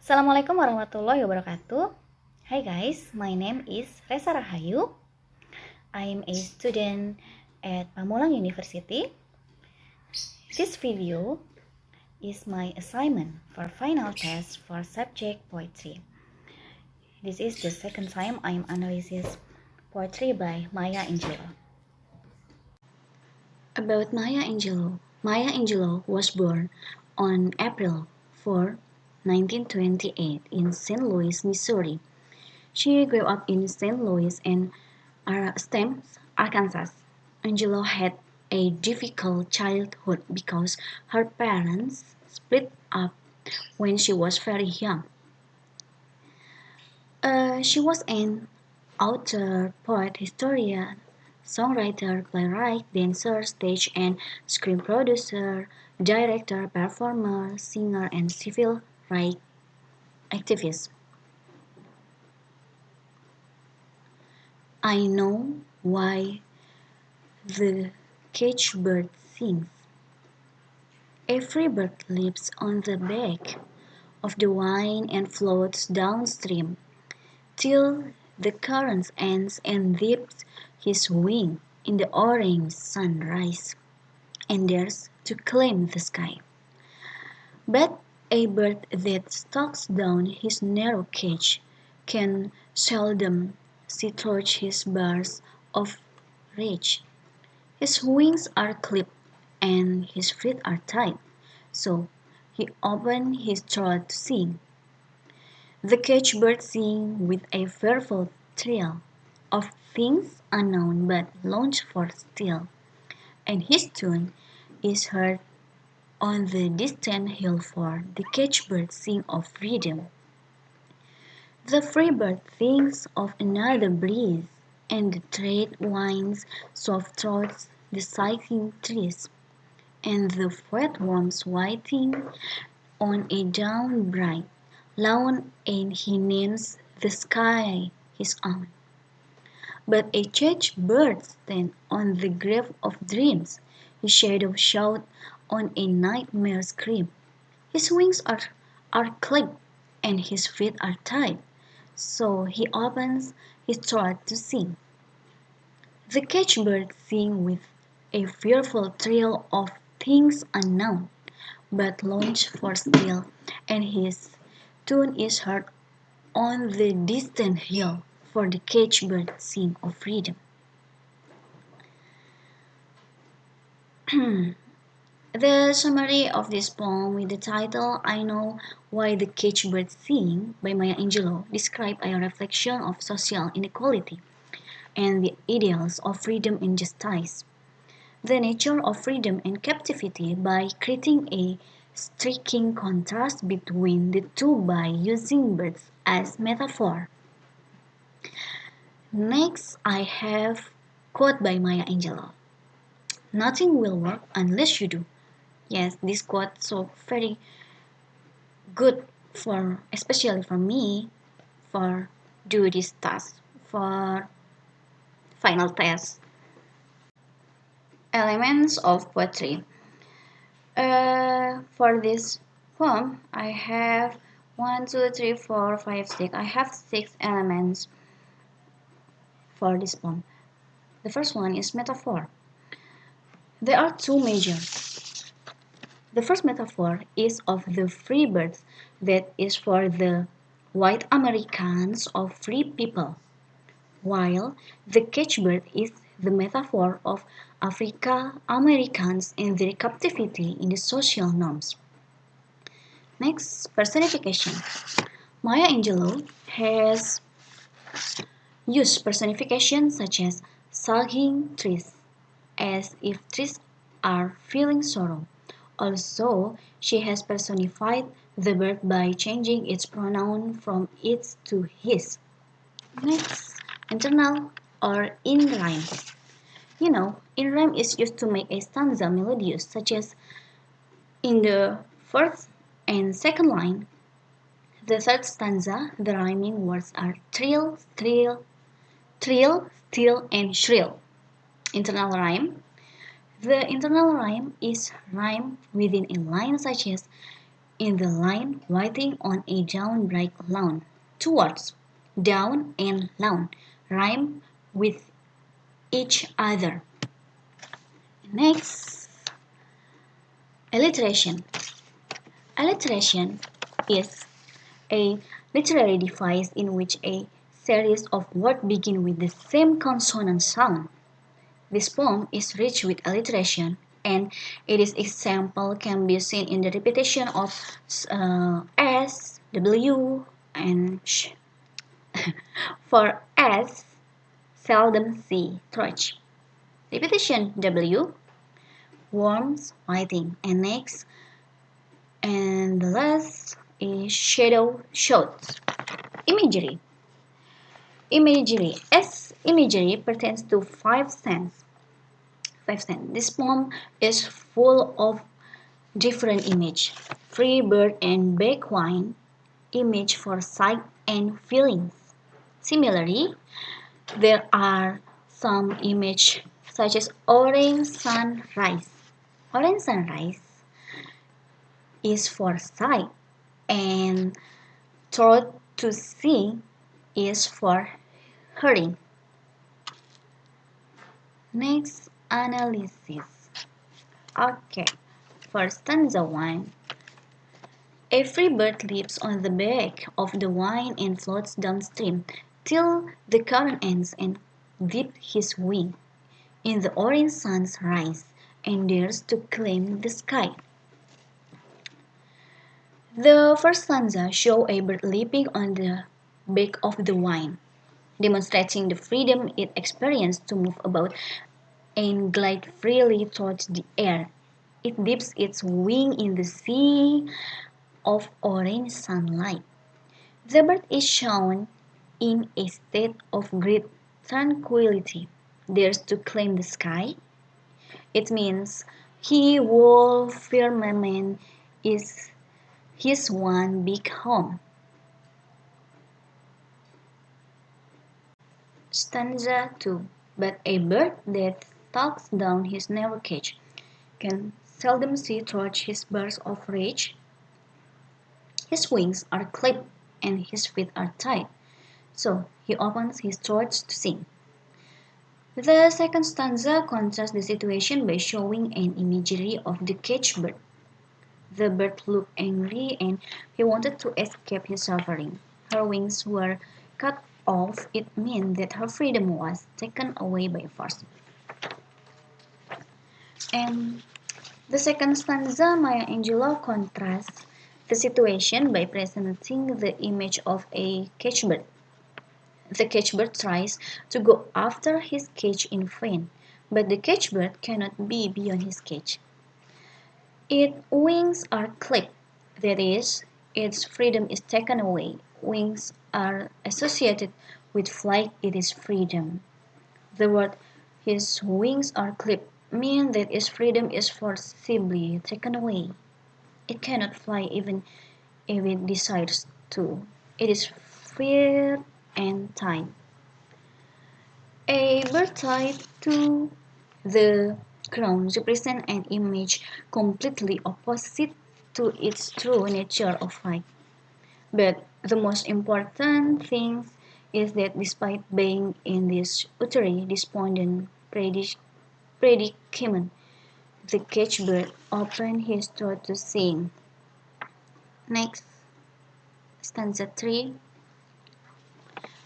Assalamualaikum warahmatullahi wabarakatuh. Hi guys, my name is Resa Rahayu. I am a student at Pamulang University. This video is my assignment for final test for subject poetry. This is the second time I am analyzing poetry by Maya Angelou. About Maya Angelou. Maya Angelou was born on April 4, 1928 in St. Louis, Missouri. She grew up in St. Louis and Arkansas. Angelou had a difficult childhood because her parents split up when she was very young. She was an author, poet, historian, songwriter, playwright, dancer, stage and screen producer, director, performer, singer, and civil rights activist. I know why the caged bird sings. Every bird lives on the back of the vine and floats downstream till the current ends and dips his wing in the orange sunrise and dares to claim the sky. But a bird that stalks down his narrow cage can seldom see through his bars of rage. His wings are clipped and his feet are tied, so he opens his throat to sing. The caged bird sings with a fearful thrill of things unknown but longed for still, and his tune is heard on the distant hill, for the caged bird sings of freedom. The free bird thinks of another breeze, and the trade winds soft throats the sighing trees, and the fat worms waiting on a down bright lawn, and he names the sky his own. But a caged bird stands on the grave of dreams, his shadow shouts on a nightmare scream. His wings are clipped and his feet are tied, so he opens his throat to sing. The caged bird sings with a fearful thrill of things unknown, but longs for still, and his tune is heard on the distant hill, for the caged bird sings of freedom. The summary of this poem with the title I Know Why the Caged Bird Sing by Maya Angelou describes a reflection of social inequality and the ideals of freedom and justice. The nature of freedom and captivity by creating a striking contrast between the two by using birds as metaphor. Next, I have quote by Maya Angelou. Nothing will work unless you do. Yes, this quote so very good for especially for me for do this task for final test. Elements of poetry. For this poem, I have 1, 2, 3, 4, 5, 6. I have 6 elements for this poem. The first one is metaphor. There are two major. The first metaphor is of the free birds, that is for the white Americans or free people, while the caged bird is the metaphor of African Americans and their captivity in the social norms. Next, personification. Maya Angelou has used personification such as sagging trees, as if trees are feeling sorrow. Also, she has personified the bird by changing its pronoun from its to his. Next, internal or in rhyme. In rhyme is used to make a stanza melodious, such as in the first and second line. The third stanza, the rhyming words are trill, trill, trill, still, and shrill. Internal rhyme. The internal rhyme is rhyme within a line, such as in the line writing on a down-bright lawn. Two words, down and lawn, rhyme with each other. Next, alliteration. Alliteration is a literary device in which a series of words begin with the same consonant sound. This poem is rich with alliteration, and its example can be seen in the repetition of S, W, and sh. For S, seldom see thrush. Repetition W, worms fighting, and next, and the last is shadow shots. Imagery. Imagery pertains to five senses. This poem is full of different images. Free bird and baked wine, image for sight and feelings. Similarly, there are some images such as orange sunrise. Orange sunrise is for sight and throat to see is for hearing. Next, analysis. Okay, for stanza 1. Every bird leaps on the back of the vine and floats downstream till the current ends and dips his wing in the orange sun's rise and dares to claim the sky. The first stanza shows a bird leaping on the back of the vine, demonstrating the freedom it experiences to move about and glide freely towards the air. It dips its wing in the sea of orange sunlight. The bird is shown in a state of great tranquility, dares to claim the sky. It means he whole firmament is his one big home. Stanza 2. But a bird that stalks down his narrow cage can seldom see through his bursts of rage. His wings are clipped and his feet are tied, so he opens his throat to sing. The second stanza contrasts the situation by showing an imagery of the caged bird. The bird looked angry and he wanted to escape his suffering. Her wings were cut off. It meant that her freedom was taken away by force. And the second stanza, Maya Angelou contrasts the situation by presenting the image of a caged bird. The caged bird tries to go after his cage in vain, but the caged bird cannot be beyond his cage. Its wings are clipped, that is, its freedom is taken away. Wings are associated with flight, it is freedom. The word his wings are clipped means that its freedom is forcibly taken away. It cannot fly even if it desires to. It is feared and tied. A bird tied to the ground represents an image completely opposite to its true nature of flight. But the most important thing is that despite being in this utterly despondent predicament, the caged bird opened his throat to sing. Next, stanza 3.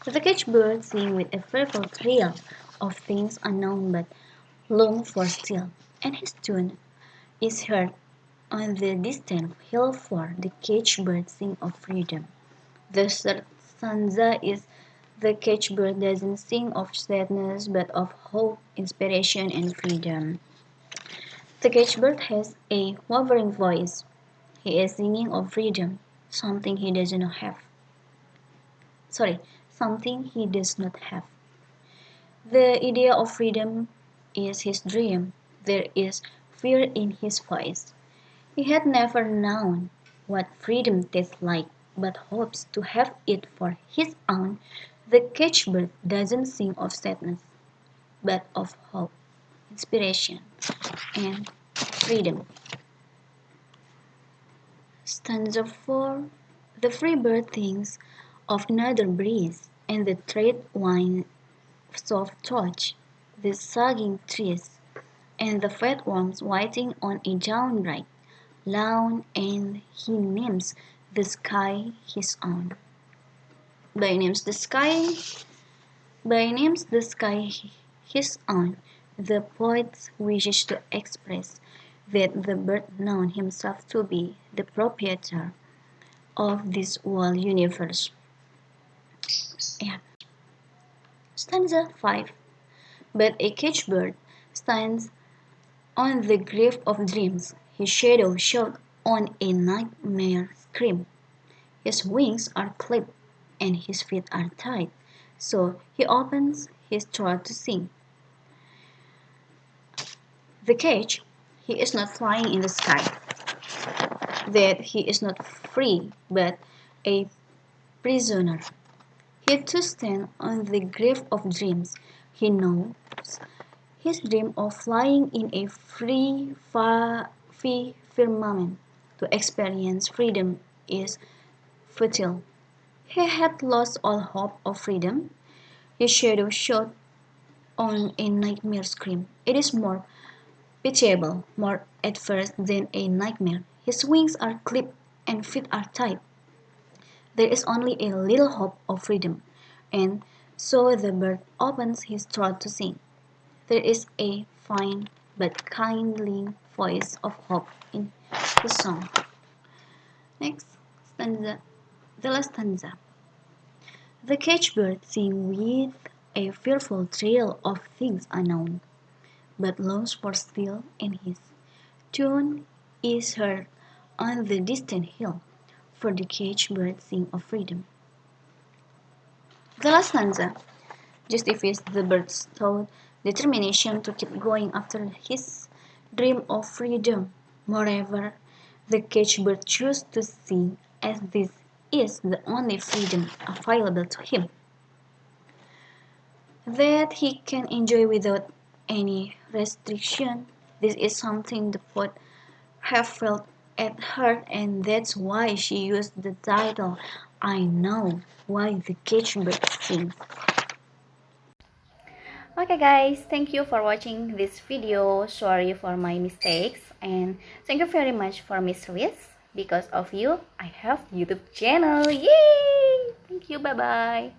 The caged bird sings with a fearful thrill of things unknown but longed for still, and his tune is heard on the distant hill for the caged bird sings of freedom. The third stanza is the caged bird doesn't sing of sadness but of hope, inspiration, and freedom. The caged bird has a wavering voice. He is singing of freedom, something he does not have. Something he does not have. The idea of freedom is his dream. There is fear in his voice. He had never known what freedom tastes like, but hopes to have it for his own. The caged bird doesn't sing of sadness, but of hope, inspiration, and freedom. Stanza 4. The free bird thinks of another breeze, and the trade wine soft touch, the sagging trees, and the fat worms waiting on a downright lawn, and he names the sky his own. By names the sky, by names the sky his own, the poet wishes to express that the bird known himself to be the proprietor of this whole universe. Yeah. Stanza 5. But a caged bird stands on the grave of dreams, his shadow shot on a nightmare scream. His wings are clipped and his feet are tied, so he opens his throat to sing. The cage, he is not flying in the sky, that he is not free but a prisoner. He too stands on the grave of dreams. He knows his dream of flying in a free firmament to experience freedom is futile. He had lost all hope of freedom. His shadow shot on a nightmare scream. It is more pitiable, more adverse than a nightmare. His wings are clipped and feet are tied. There is only a little hope of freedom, and so the bird opens his throat to sing. There is a fine but kindly voice of hope in his song. Next stanza, the last stanza. The caged bird sings with a fearful thrill of things unknown, but longs for still, and his tune is heard on the distant hill, for the caged bird sings of freedom. The last stanza justifies the bird's stout determination to keep going after his dream of freedom. Moreover, the caged bird chooses to sing as this is the only freedom available to him, that he can enjoy without any restriction. This is something the poet have felt at heart, and that's why she used the title I Know Why the Caged Bird Sings. Okay guys, thank you for watching this video. Sorry for my mistakes, and thank you very much for Miss Ruiz. Because of you, I have YouTube channel. Yay! Thank you, bye bye.